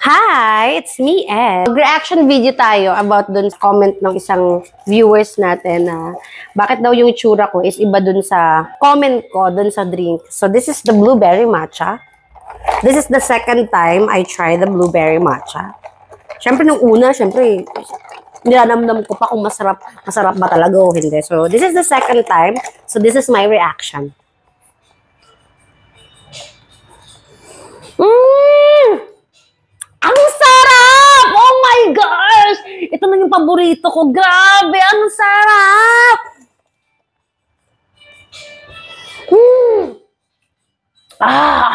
Hi! It's me, Ed. Reaction video tayo about dun sa comment ng isang viewers natin na bakit daw yung itsura ko is iba dun sa comment ko dun sa drink. So, this is the blueberry matcha. This is the second time I try the blueberry matcha. Siyempre, nung una, nilanamnam ko pa kung masarap ba talaga o hindi. So, this is the second time. So, this is my reaction. Ang sarap! Oh my gosh! Ito na yung paborito ko. Grabe! Ang sarap!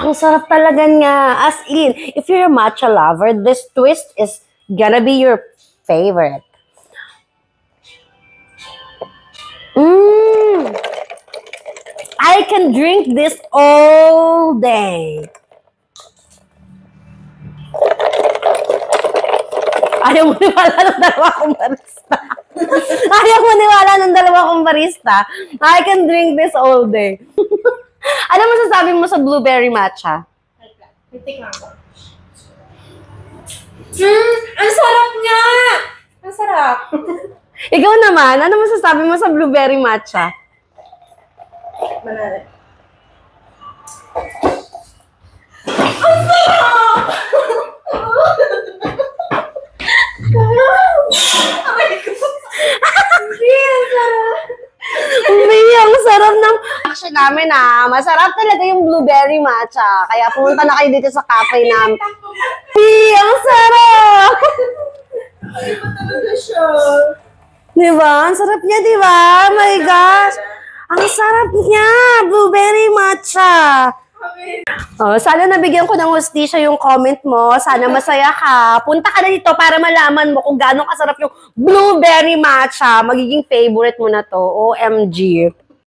Ang sarap talaga nga. As in, if you're a matcha lover, this twist is gonna be your favorite. I can drink this all day. Ayaw mo niwala ng dalawa kong barista. Ayaw mo niwala ng dalawa kong barista. I can drink this all day. Ano masasabi mo sa blueberry matcha? Ang sarap niya! Ang sarap. Ikaw naman, ano masasabi mo sa blueberry matcha? Manali. Ang sarap! Ang sarap ng action namin masarap talaga yung blueberry matcha. Kaya pumunta na kayo dito sa cafe namin. Ang sarap! Ay, ba talaga siya? Diba? Ang sarap niya, diba? Oh my gosh! Ang sarap niya! Blueberry matcha! Sana nabigyan ko ng hustisya yung comment mo. Sana masaya ka. Punta ka na dito para malaman mo kung gaano kasarap yung blueberry matcha. Magiging favorite mo na to. OMG.